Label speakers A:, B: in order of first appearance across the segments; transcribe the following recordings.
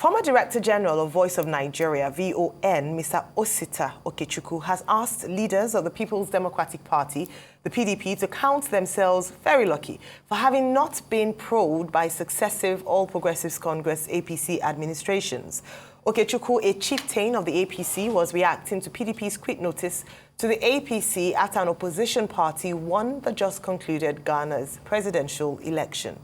A: Former Director General of Voice of Nigeria, VON, Mr. Osita Okechukwu, has asked leaders of the People's Democratic Party, the PDP, to count themselves very lucky for having not been probed by successive All Progressives Congress APC administrations. Okechukwu, a chieftain of the APC, was reacting to PDP's quit notice to the APC after an opposition party won the just concluded Ghana's presidential election.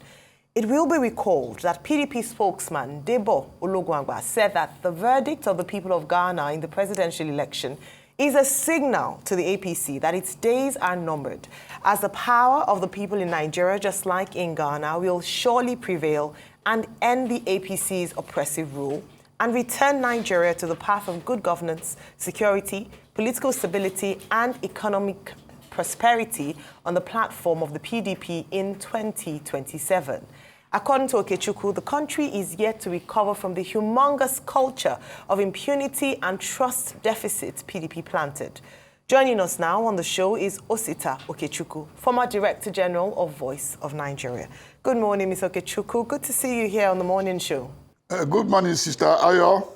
A: It will be recalled that PDP spokesman Debo Ologwangba said that the verdict of the people of Ghana in the presidential election is a signal to the APC that its days are numbered, as the power of the people in Nigeria, just like in Ghana, will surely prevail and end the APC's oppressive rule and return Nigeria to the path of good governance, security, political stability, and economic prosperity on the platform of the PDP in 2027. According to Okechukwu, the country is yet to recover from the humongous culture of impunity and trust deficit PDP planted. Joining us now on the show is Osita Okechukwu, former Director General of Voice of Nigeria. Good morning, Ms. Okechukwu. Good to see you here on the morning show.
B: Good morning, Sister Ayo.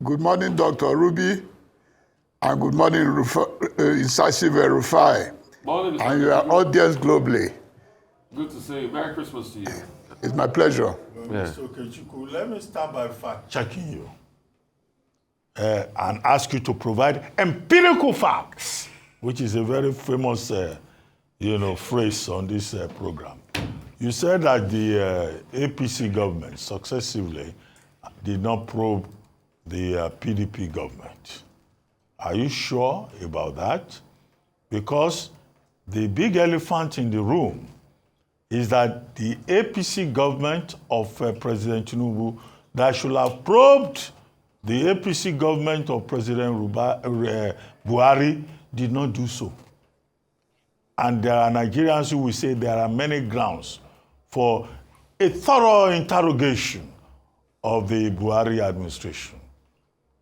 B: Good morning, Dr. Ruby. And good morning, Incisive Rufai.
C: Morning, Mr.
B: And your audience globally.
C: Good to see you. Merry Christmas to you.
B: It's my pleasure.
D: Mr. Okechukwu, let me start by fact-checking you and ask you to provide empirical facts, which is a very famous, phrase on this program. You said that the APC government successively did not probe the PDP government. Are you sure about that? Because the big elephant in the room is that the APC government of President Tinubu that should have probed the APC government of President Buhari did not do so. And there are Nigerians who will say there are many grounds for a thorough interrogation of the Buhari administration.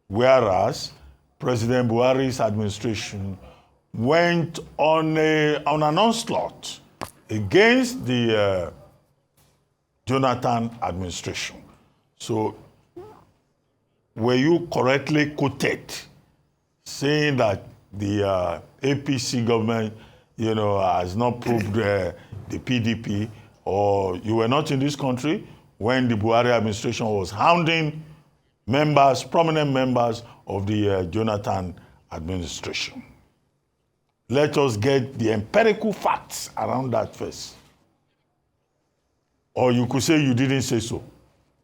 D: Whereas President Buhari's administration went on an onslaught against the Jonathan administration. So were you correctly quoted saying that the APC government, has not proved the PDP, or you were not in this country when the Buhari administration was hounding prominent members of the Jonathan administration? Let us get the empirical facts around that first. Or you could say you didn't say so.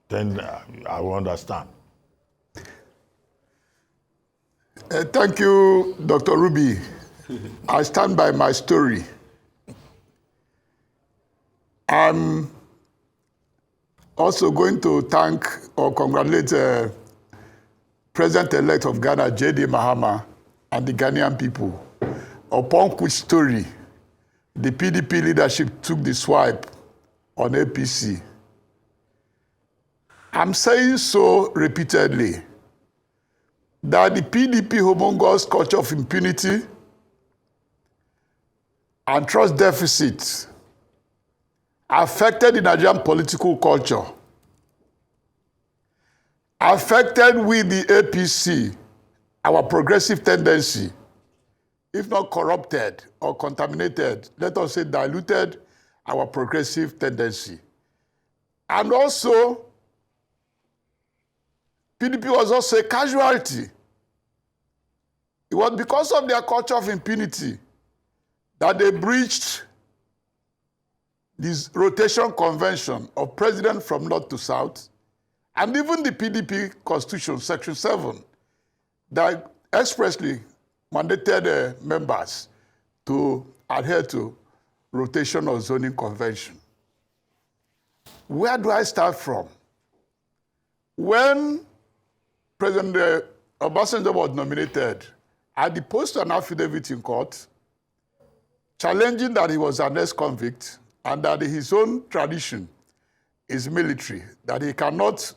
D: Then I will understand.
B: Thank you, Dr. Ruby. I stand by my story. I'm also going to thank or congratulate President-elect of Ghana, J.D. Mahama, and the Ghanaian people, upon which story the PDP leadership took the swipe on APC. I'm saying so repeatedly that the PDP humongous culture of impunity and trust deficit affected the Nigerian political culture, affected with the APC, our progressive tendency, if not corrupted or contaminated, let us say diluted our progressive tendency. And also, PDP was also a casualty. It was because of their culture of impunity that they breached this rotation convention of president from north to south, and even the PDP constitution, section 7, that expressly mandated members to adhere to rotation or zoning convention. Where do I start from? When President Obasanjo was nominated, I deposed an affidavit in court challenging that he was an ex-convict and that his own tradition is military, that he cannot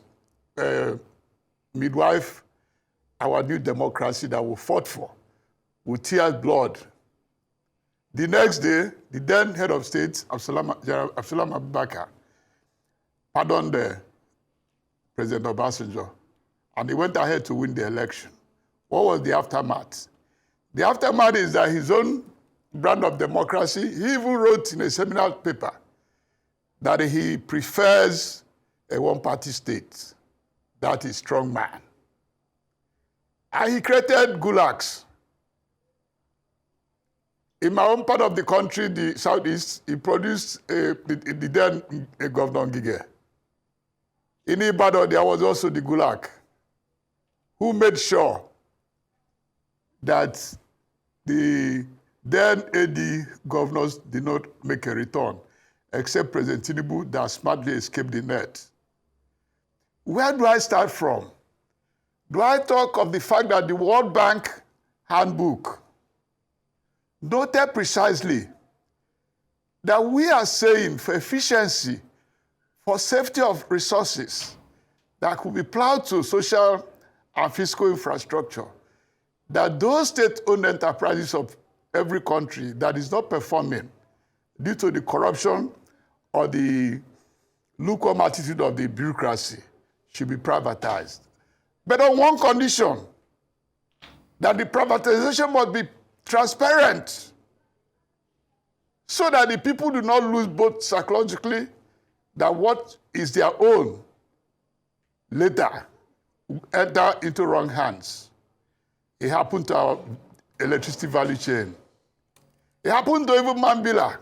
B: midwife our new democracy that we fought for with tears, blood. The next day, the then head of state, Absalom Abubakar, pardoned President Obasanjo, and he went ahead to win the election. What was the aftermath? The aftermath is that his own brand of democracy, he even wrote in a seminal paper that he prefers a one-party state. That is strong man. And he created gulags. In my own part of the country, the southeast, he produced the then Governor Ngige. In Ibadan, there was also the gulag, who made sure that the then AD governors did not make a return, except President Tinubu that smartly escaped the net. Where do I start from? Do I talk of the fact that the World Bank handbook noted precisely that we are saying for efficiency, for safety of resources that could be plowed to social and fiscal infrastructure, that those state-owned enterprises of every country that is not performing due to the corruption or the lukewarm attitude of the bureaucracy should be privatized. But on one condition, that the privatization must be transparent so that the people do not lose both psychologically that what is their own later enter into wrong hands. It happened to our electricity value chain. It happened to even Mambila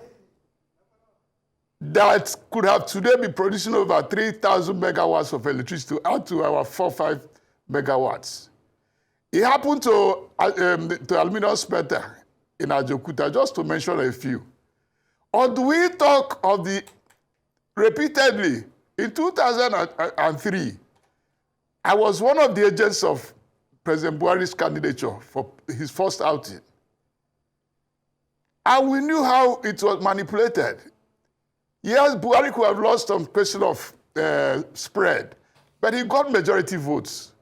B: that could have today be producing over 3,000 megawatts of electricity out to our 4-5 megawatts. It happened to Aluminium Smelter in Ajokuta, just to mention a few. Or do we talk of the repeatedly, in 2003, I was one of the agents of President Buhari's candidature for his first outing. And we knew how it was manipulated. Yes, Buhari could have lost on question of spread, but he got majority votes.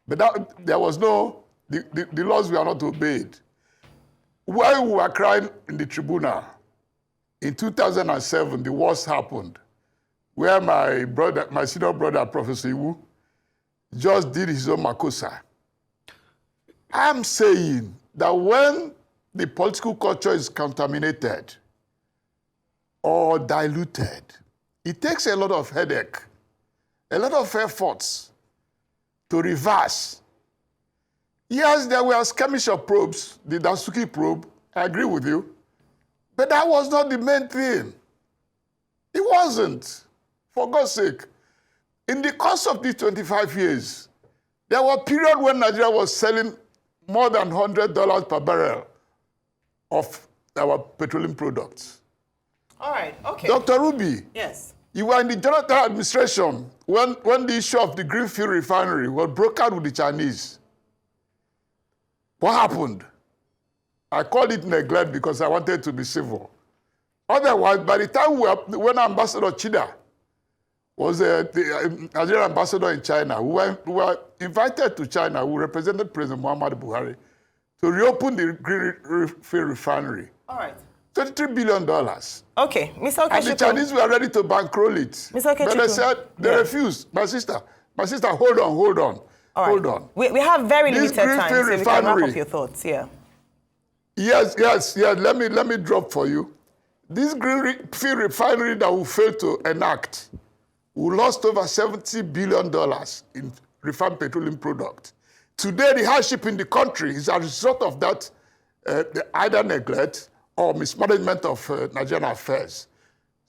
B: But there was no, the laws were not obeyed. While we were crying in the tribunal, in 2007, the worst happened, where my senior brother, Professor Iwu, just did his own makosa. I'm saying that when the political culture is contaminated or diluted, it takes a lot of headache, a lot of efforts to reverse. Yes, there were skirmish of probes, the Dasuki probe, I agree with you, but that was not the main thing. It wasn't, for God's sake. In the course of these 25 years, there were periods when Nigeria was selling more than $100 per barrel of our petroleum products.
A: All right, okay.
B: Dr. Ruby,
A: yes,
B: you were in the Jonathan administration when the issue of the Greenfield refinery was brokered with the Chinese. What happened? I called it neglect because I wanted to be civil. Otherwise, by the time when Ambassador Chida was the Nigerian ambassador in China, we were invited to China, we represented President Muhammadu Buhari to reopen the Greenfield refinery.
A: all right.
B: $23 billion.
A: Okay, Mr. Okechukwu.
B: And the Chinese were ready to bankroll it.
A: Mr. Okechukwu.
B: But they said, they refused. My sister, hold on.
A: All right.
B: Hold on.
A: We have very limited time, so we can wrap up your thoughts, yeah.
B: Yes. Let me drop for you. This Greenfield refinery that we failed to enact, we lost over $70 billion in refined petroleum products. Today, the hardship in the country is a result of that either neglect or mismanagement of Nigerian affairs.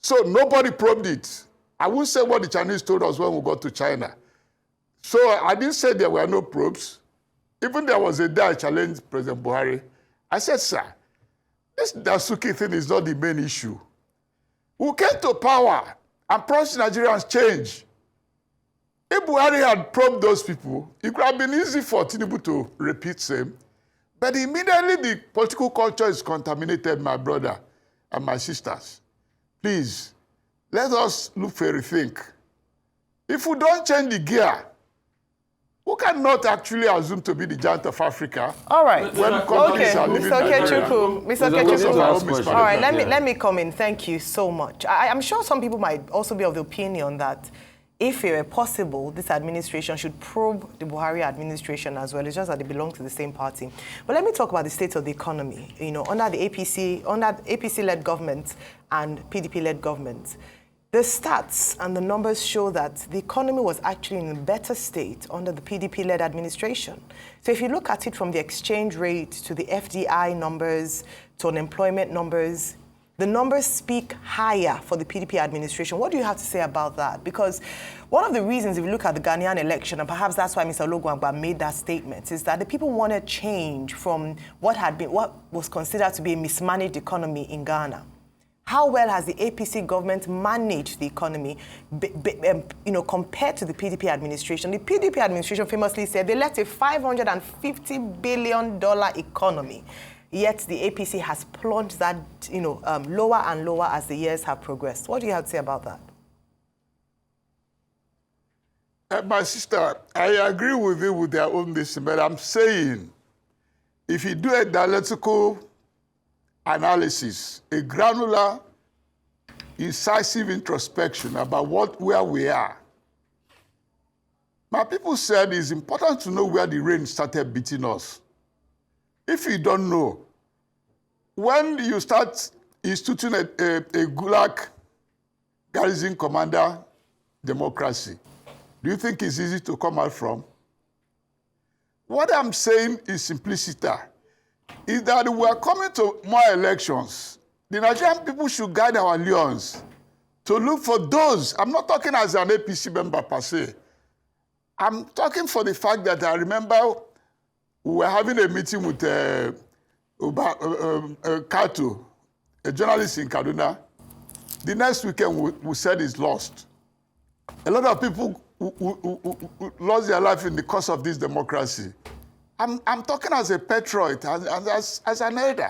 B: So nobody probed it. I won't say what the Chinese told us when we got to China. So I didn't say there were no probes. Even there was a day I challenged President Buhari. I said, sir, this Dasuki thing is not the main issue. We came to power and promised Nigerians change. If Buhari had probed those people, it could have been easy for Tinubu to repeat same. But immediately the political culture is contaminated, my brother and my sisters. Please, let us look for a rethink. If we don't change the gear, we cannot actually assume to be the giant of Africa.
A: All right.
B: When companies are living
A: Mr.
B: Nigeria.
A: Mr. Okechukwu. All right,
C: Yeah.
A: let me come in. Thank you so much. I'm sure some people might also be of the opinion that if it were possible, this administration should probe the Buhari administration as well. It's just that they belong to the same party. But let me talk about the state of the economy. You know, under the APC-led government and PDP-led government, the stats and the numbers show that the economy was actually in a better state under the PDP-led administration. So if you look at it from the exchange rate to the FDI numbers to unemployment numbers, the numbers speak higher for the PDP administration. What do you have to say about that? Because one of the reasons, if you look at the Ghanaian election, and perhaps that's why Mr. Olugwangba made that statement, is that the people wanted change from what was considered to be a mismanaged economy in Ghana. How well has the APC government managed the economy, compared to the PDP administration? The PDP administration famously said they left a $550 billion economy. Yet the APC has plunged that, lower and lower as the years have progressed. What do you have to say about that?
B: My sister, I agree with you with their own listen, but I'm saying if you do a dialectical analysis, a granular, incisive introspection about where we are, my people said it's important to know where the rain started beating us. If you don't know, when you start instituting a Gulag garrison commander democracy, do you think it's easy to come out from? What I'm saying is simplicity, is that we are coming to more elections. The Nigerian people should guide our lions to look for those. I'm not talking as an APC member per se. I'm talking for the fact that I remember we were having a meeting with Kato, a journalist in Kaduna. The next weekend, we said he's lost. A lot of people who lost their life in the course of this democracy. I'm talking as a patriot, as an elder.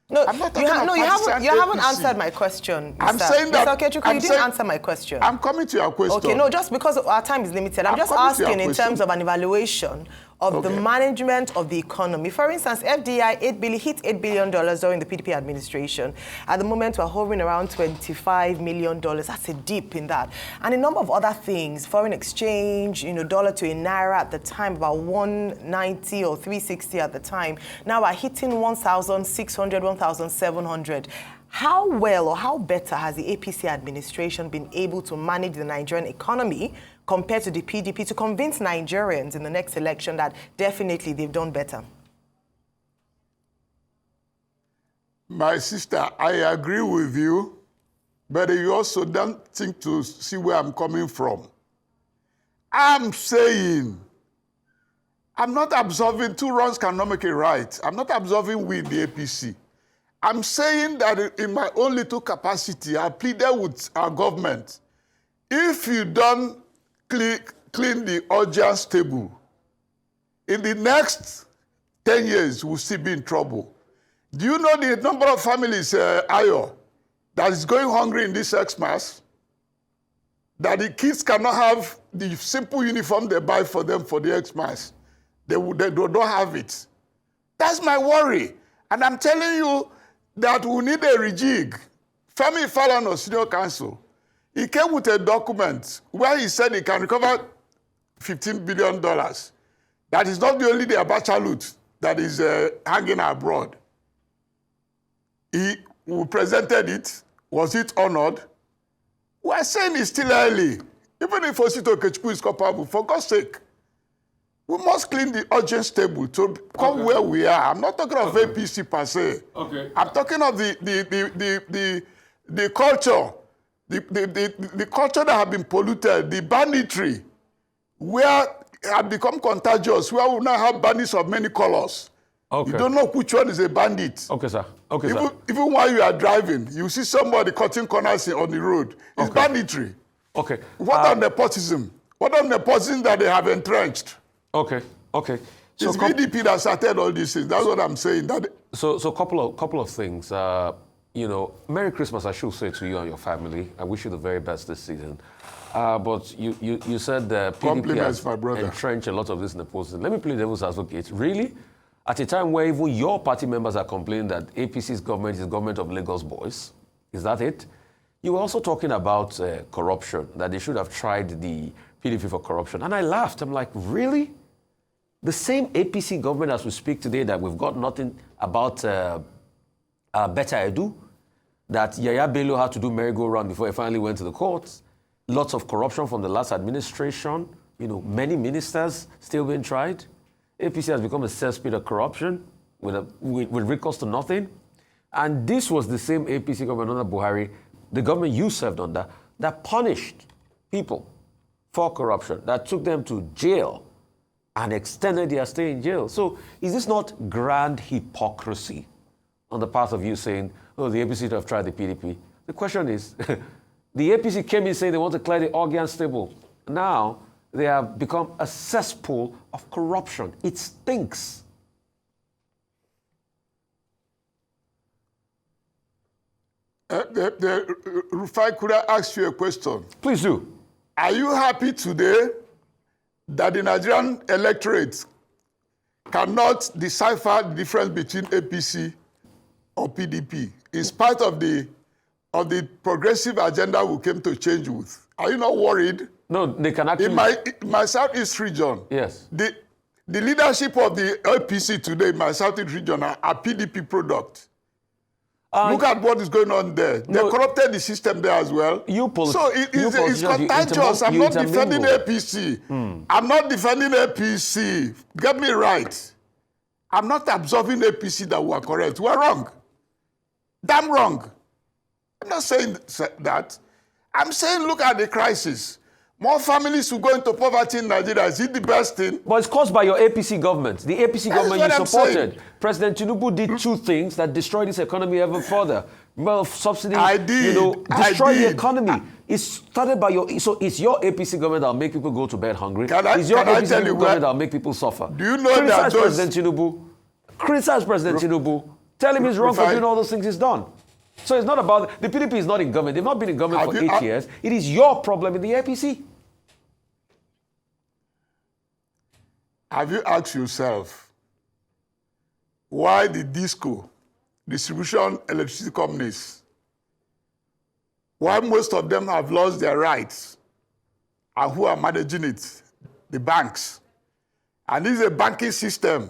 A: No,
B: I'm not
A: you haven't
B: APC.
A: answered my question, Mr.
B: I'm saying that...
A: Mr. Okechukwu, you didn't answer my question.
B: I'm coming to your question.
A: Okay, no, just because our time is limited. I'm just asking in terms of an evaluation of the management of the economy. For instance, FDI hit $8 billion during the PDP administration. At the moment, we're hovering around $25 million. That's a dip in that. And a number of other things, foreign exchange, dollar to a naira at the time, about 190 or 360 at the time. Now we're hitting 1,600, 1,700. How well or how better has the APC administration been able to manage the Nigerian economy compared to the PDP to convince Nigerians in the next election that definitely they've done better?
B: My sister, I agree with you, but you also don't think to see where I'm coming from. I'm saying, I'm not absolving, two wrongs cannot make a right. I'm not absolving we in the APC. I'm saying that in my own little capacity, I pleaded with our government. If you don't clean the audience table, in the next 10 years, we'll still be in trouble. Do you know the number of families, Ayo, that is going hungry in this Xmas? That the kids cannot have the simple uniform they buy for them for the Xmas. They don't have it. That's my worry. And I'm telling you that we need a rejig. Femi Falana, Senior Counsel, he came with a document where he said he can recover $15 billion. That is not only the Abacha loot that is hanging abroad. We presented it. Was it honored? We are saying it's still early. Even if Osito Okechukwu is culpable, for God's sake, we must clean the audience table to come where we are. I'm not talking of APC per se.
C: Okay.
B: I'm talking of the culture, the culture that have been polluted, the banditry, where have become contagious, where we now have bandits of many colors. Okay. You don't know which one is a bandit.
C: Okay, sir. Okay, sir.
B: Even while you are driving, you see somebody cutting corners on the road. It's banditry.
C: Okay.
B: What on nepotism? What on nepotism that they have entrenched?
C: Okay.
B: It's PDP that started all these things. That's what I'm saying.
C: So couple of things. Merry Christmas, I should say to you and your family. I wish you the very best this season. But you said the PDP has entrenched a lot of this nepotism. Let me play devil's advocate. Really? At a time where even your party members are complaining that APC's government is government of Lagos boys, is that it? You were also talking about corruption, that they should have tried the PDP for corruption. And I laughed. I'm like, really? The same APC government as we speak today that we've got nothing about Better Edu, that Yaya Bello had to do merry-go-round before he finally went to the courts. Lots of corruption from the last administration. Many ministers still being tried. APC has become a cesspit of corruption with recourse to nothing. And this was the same APC government under Buhari, the government you served under, that punished people for corruption, that took them to jail and extended their stay in jail. So is this not grand hypocrisy on the part of you saying, oh, the APC have tried the PDP? The question is, the APC came in saying they want to clear the organ stable. Now they have become a cesspool of corruption. It stinks.
B: Rufai, could I ask you a question?
C: Please do.
B: Are you happy today that the Nigerian electorate cannot decipher the difference between APC or PDP, in spite of the progressive agenda we came to change with? Are you not worried?
C: No, they can actually...
B: In my Southeast region,
C: yes,
B: the leadership of the APC today in my Southeast region are PDP product. Look at what is going on there. They corrupted the system there as well. So it's contagious. I'm not defending APC. I'm not defending APC. Get me right. I'm not absolving APC that we are correct. We are wrong. Damn wrong. I'm not saying that. I'm saying look at the crisis. More families who go into poverty in Nigeria. Is it the best thing?
C: But it's caused by your APC government. The APC government you supported.
B: Saying.
C: President Tinubu did two things that destroyed this economy even further. Well, subsidies, destroyed the economy. It started by your... So it's your APC government that will make people go to bed hungry. It's your APC government that will make people suffer.
B: Do you know that those...
C: Criticize President Tinubu. Tell him he's wrong for doing all those things he's done. So it's not about... The PDP is not in government. They've not been in government for 8 years. It is your problem in the APC.
B: Have you asked yourself why the DISCO, distribution electricity companies, why most of them have lost their rights and who are managing it? The banks. And this is a banking system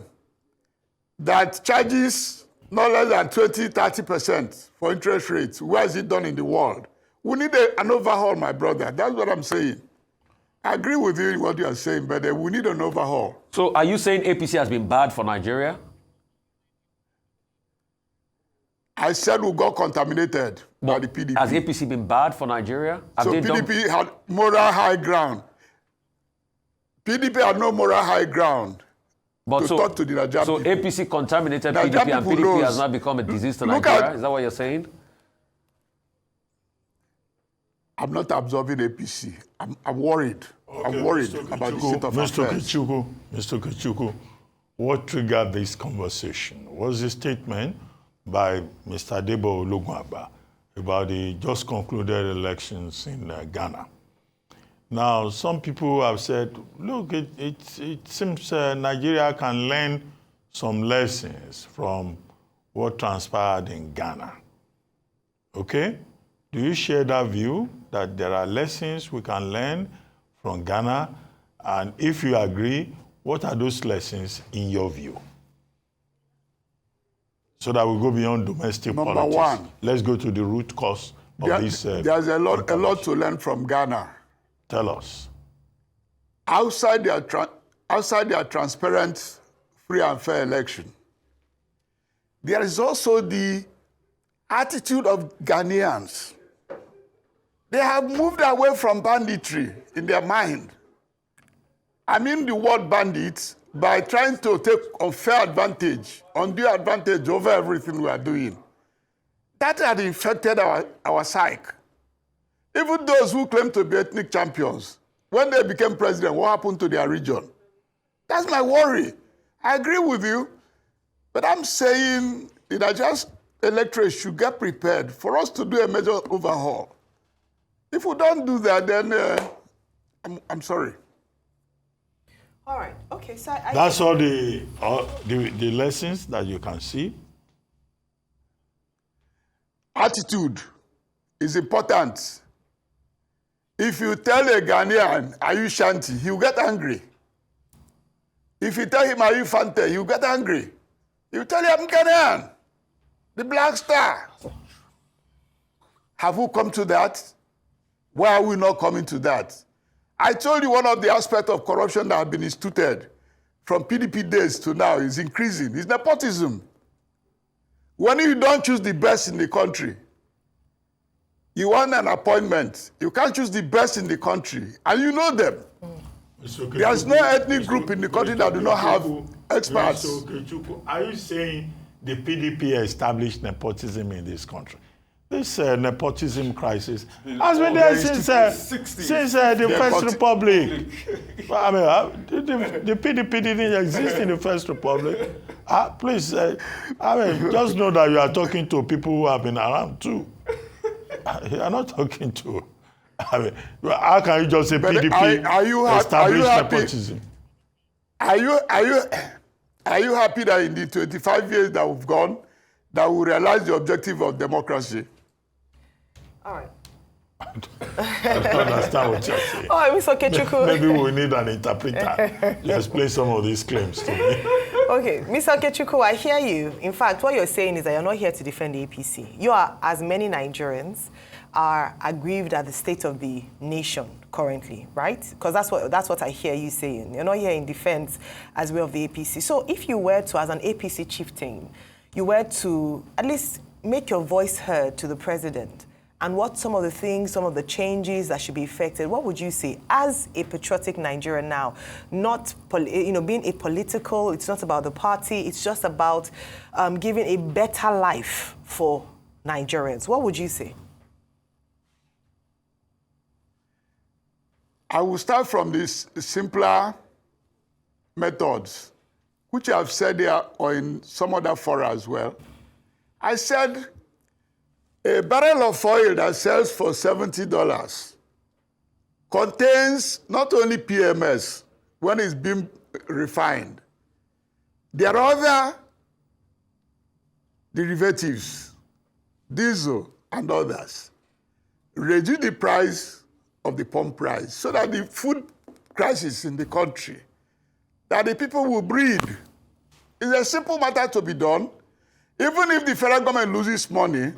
B: that charges not less than 20-30% for interest rates. Where is it done in the world? We need an overhaul, my brother. That's what I'm saying. I agree with you in what you are saying, but we need an overhaul.
C: So are you saying APC has been bad for Nigeria?
B: I said we got contaminated by the PDP.
C: Has APC been bad for Nigeria?
B: So PDP had moral high ground. PDP had no moral high ground to talk to the Nigerian
C: people. So APC contaminated PDP and PDP has now become a disease to Nigeria? Is that what you're saying?
B: I'm not absorbing APC. I'm worried. Okay, I'm worried about the state of affairs.
D: Mr. Okechukwu, what triggered this conversation was a statement by Mr. Adebo Ologunagba about the just concluded elections in Ghana. Now, some people have said, look, it seems Nigeria can learn some lessons from what transpired in Ghana. Okay? Do you share that view, that there are lessons we can learn from Ghana? And if you agree, what are those lessons in your view? So that we go beyond domestic politics.
B: Number one.
D: Let's go to the root cause of this.
B: There's a lot to learn from Ghana.
D: Tell us.
B: Outside their transparent, free and fair election, there is also the attitude of Ghanaians. They have moved away from banditry in their mind. I mean the word bandits by trying to take unfair advantage, undue advantage over everything we are doing. That had infected our psyche. Even those who claim to be ethnic champions, when they became president, what happened to their region? That's my worry. I agree with you, but I'm saying the Nigerian electorate should get prepared for us to do a major overhaul. If we don't do that, then I'm sorry.
A: All right. Okay. So
D: that's all the lessons that you can see.
B: Attitude, is important. If you tell a Ghanaian, are you Shanti, he'll get angry. If you tell him, are you Fante, he'll get angry. You tell him, I'm Ghanaian, the Black Star. Have we come to that? Why are we not coming to that? I told you one of the aspects of corruption that have been instituted from PDP days to now is increasing. It's nepotism. When you don't choose the best in the country, you want an appointment, you can't choose the best in the country, and you know them. There's no ethnic group in the country that do not have experts.
D: Okechukwu, are you saying the PDP established nepotism in this country? This nepotism crisis has been there since the First Republic. I mean, the PDP didn't exist in the First Republic. Please, just know that you are talking to people who have been around too. You are not talking to. How can you just say PDP established nepotism?
B: Are you happy that in the 25 years that we've gone, that we realize the objective of democracy?
A: All right.
D: I don't understand what you're saying.
A: Oh, Mr. Okechukwu.
D: Maybe we need an interpreter to explain some of these claims to me.
A: Okay, Mr. Okechukwu, I hear you. In fact, what you're saying is that you're not here to defend the APC. You are, as many Nigerians, are aggrieved at the state of the nation currently, right? Because that's what I hear you saying. You're not here in defense as well of the APC. So if you were to, as an APC chieftain, you were to at least make your voice heard to the president, and what some of the things, some of the changes that should be effected, what would you say as a patriotic Nigerian now? Not, being apolitical, it's not about the party, it's just about giving a better life for Nigerians. What would you say?
B: I will start from these simpler methods, which I've said here or in some other fora as well. I said, a barrel of oil that sells for $70 contains not only PMS when it's being refined. There are other derivatives, diesel and others. Reduce the price of the pump price so that the food crisis in the country, that the people will breed. It's a simple matter to be done. Even if the federal government loses money,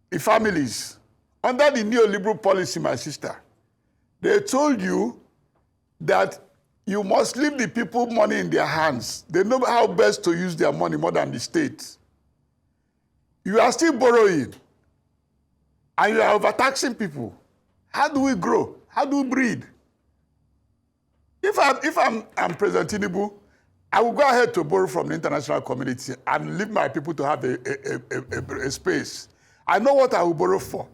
B: the families, under the neoliberal policy, my sister, they told you that you must leave the people money in their hands. They know how best to use their money more than the state. You are still borrowing, and you are overtaxing people. How do we grow? How do we breed? If I'm President Tinubu, I will go ahead to borrow from the international community and leave my people to have a space. I know what I will borrow for.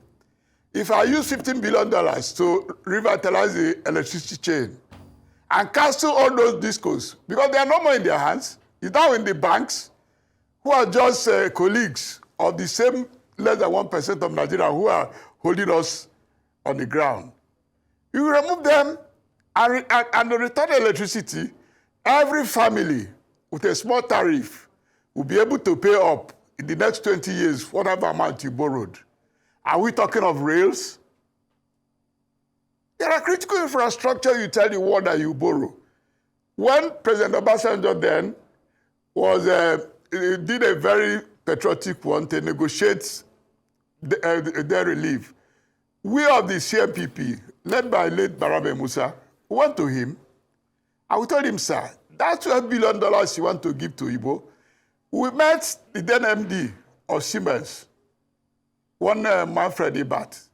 B: If I use $15 billion to revitalize the electricity chain and cancel all those discos, because they are no more in their hands, it's now in the banks, who are just colleagues of the same less than 1% of Nigeria who are holding us on the ground. You remove them and return electricity, every family with a small tariff will be able to pay up in the next 20 years, whatever amount you borrowed. Are we talking of rails? There are critical infrastructure you tell the world that you borrow. When President Obasanjo then did a very patriotic one to negotiate their relief, we of the CMPP, led by late Barabe Musa, went to him, and we told him, sir, that $12 billion you want to give to Igbo, we met the then MD of Siemens, one Manfred Ibart.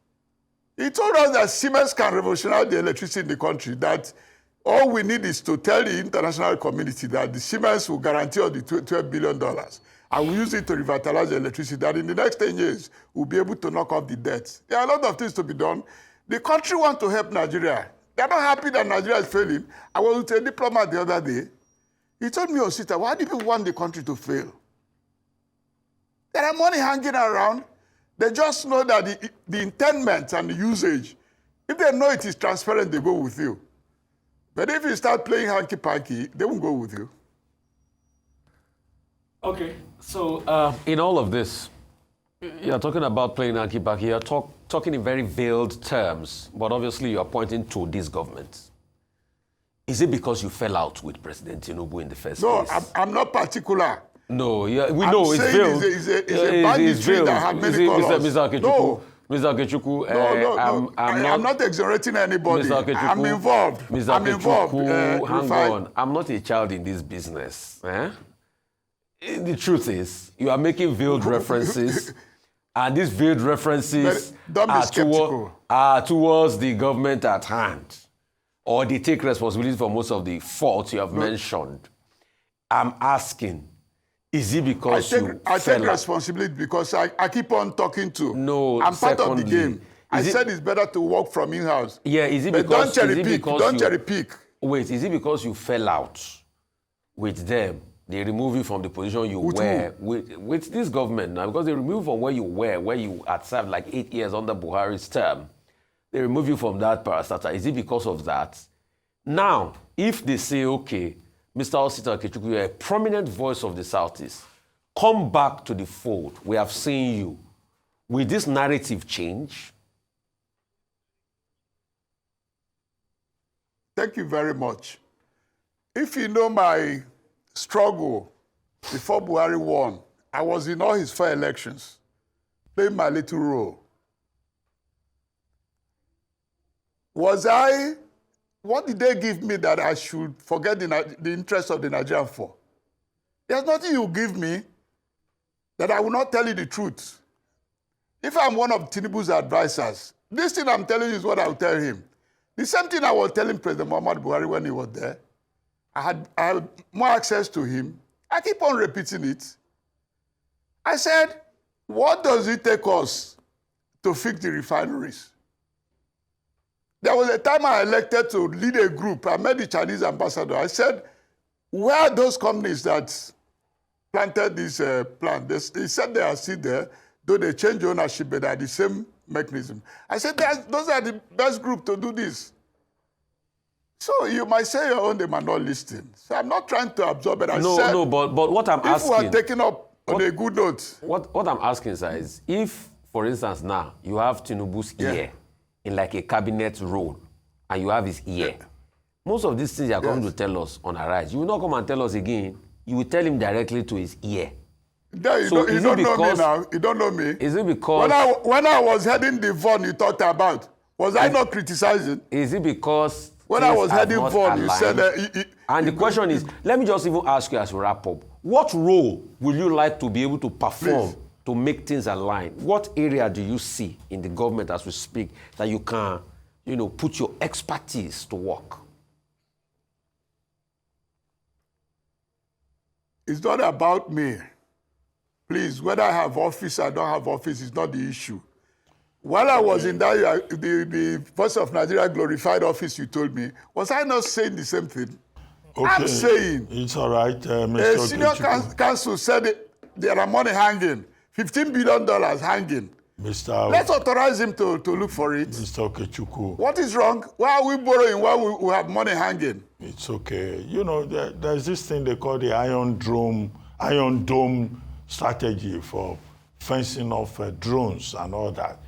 B: He told us that Siemens can revolutionize the electricity in the country, that all we need is to tell the international community that the Siemens will guarantee us the $12 billion, and we use it to revitalize the electricity, that in the next 10 years, we'll be able to knock off the debt. There are a lot of things to be done. The country wants to help Nigeria. They're not happy that Nigeria is failing. I was with a diplomat the other day. He told me, Osita, why do people want the country to fail? There are money hanging around. They just know that the intendment and the usage, if they know it is transparent, they go with you. But if you start playing hanky-panky, they won't go with you.
C: Okay, so in all of this, You're talking about playing hanky-panky. You're talking in very veiled terms, but obviously you're pointing to this government. Is it because you fell out with President Tinubu in the first place?
B: No, I'm not particular.
C: No, yeah, we know it's veiled.
B: It's a banditry that have many colors.
C: Mr. Okechukwu,
B: No.
C: Mr. Okechukwu,
B: No. I'm not exonerating anybody.
C: Mr. Okechukwu,
B: I'm involved.
C: Mr.
B: I'm involved.
C: Hang on. I'm not a child in this business. Eh? The truth is, you are making veiled references, and these veiled references are towards the government at hand, or they take responsibility for most of the faults you have mentioned. I'm asking, is it because
B: I take responsibility because I keep on talking to.
C: No,
B: I'm part of the game. I said it's better to work from in-house.
C: Yeah, is it because...
B: But don't cherry pick.
C: Wait, is it because you fell out with them? They remove you from the position you were with this government now, because they remove you from where you were, where you had served like 8 years under Buhari's term. They remove you from that parastatal. Is it because of that? Now, if they say, okay, Mr. Osita Okechukwu, you're a prominent voice of the Southeast, come back to the fold. We have seen you. Will this narrative change?
B: Thank you very much. If you know my struggle before Buhari won, I was in all his 4 elections, playing my little role. What did they give me that I should forget the interest of the Nigerian for? There's nothing you give me that I will not tell you the truth. If I'm one of Tinubu's advisors, this thing I'm telling you is what I will tell him. The same thing I was telling President Muhammad Buhari when he was there. I had more access to him. I keep on repeating it. I said, what does it take us to fix the refineries? There was a time I elected to lead a group. I met the Chinese ambassador. I said, where are those companies that planted this plant? They said they are still there, though they changed ownership, but they are the same mechanism. I said, those are the best group to do this. So you might say your own, they might not listen. So I'm not trying to absorb it.
C: But what I'm asking...
B: If we are taking up on a good note...
C: What I'm asking, sir, is if, for instance, now, you have Tinubu's ear in like a cabinet role, and you have his ear, most of these things you are coming to tell us on Arise, you will not come and tell us again. You will tell him directly to his ear.
B: No, you don't know me now. You don't know me.
C: Is it because...
B: When I was heading the VON you talked about, was I not criticizing?
C: Is it because...
B: When I was heading VON, you said...
C: and the question is, let me just even ask you as we wrap up, what role will you like to be able to perform to make things align? What area do you see in the government as we speak that you can, put your expertise to work?
B: It's not about me. Please, whether I have office or don't have office is not the issue. While I was in that, the Voice of Nigeria glorified office you told me, was I not saying the same thing? Okay. I'm saying...
D: It's all right, Mr.
B: A senior counsel said there are money hanging, $15 billion hanging. Let's authorize him to look for it.
D: Mr. Okechukwu.
B: What is wrong? Why are we borrowing while we have money hanging?
D: It's okay. There's this thing they call the Iron Dome strategy for fencing off drones and all that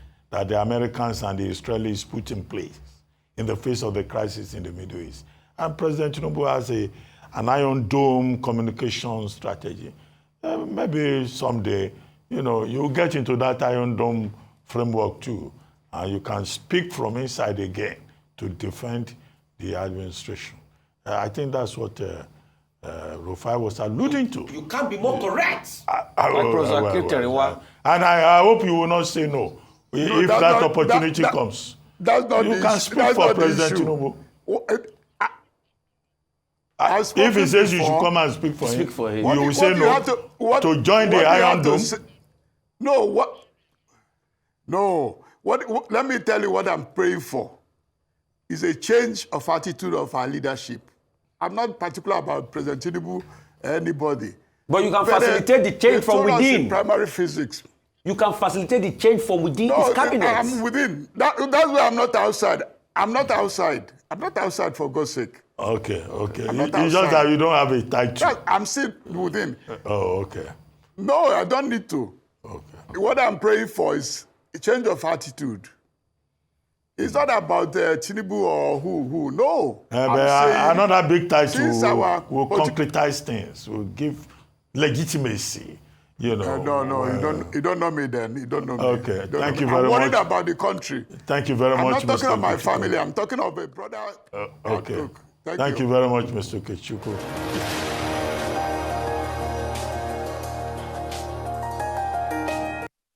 D: the Americans and the Israelis put in place in the face of the crisis in the Middle East. And President Tinubu has an Iron Dome communication strategy. Maybe someday, you'll get into that Iron Dome framework too, and you can speak from inside again to defend the administration. I think that's what Rufai was alluding to.
C: You can't be more correct.
D: And I hope you will not say no. If that opportunity comes, you can speak for President Tinubu. If he says you should come and speak for him, you will say no to join the Iron Dome.
B: Let me tell you what I'm praying for. Is a change of attitude of our leadership. I'm not particular about President Tinubu or anybody.
C: But you can facilitate the change from within.
B: In primary physics.
C: You can facilitate the change from within his cabinet.
B: I'm within. That's why I'm not outside. I'm not outside for God's sake.
D: Okay. It's just that you don't have a title.
B: I'm still within.
D: Oh, okay.
B: No, I don't need to.
D: Okay.
B: what I'm praying for is a change of attitude. It's not about Tinubu or who. No.
D: Another big title will concretize things, will give legitimacy. You know.
B: No, you don't know me then. You don't know me.
D: Okay, thank you very much.
B: I'm worried about the country.
D: Thank you very much,
B: I'm not talking
D: Mr.
B: about my family. I'm talking about a brother.
D: Okay. Thank you very much, Mr. Okechukwu.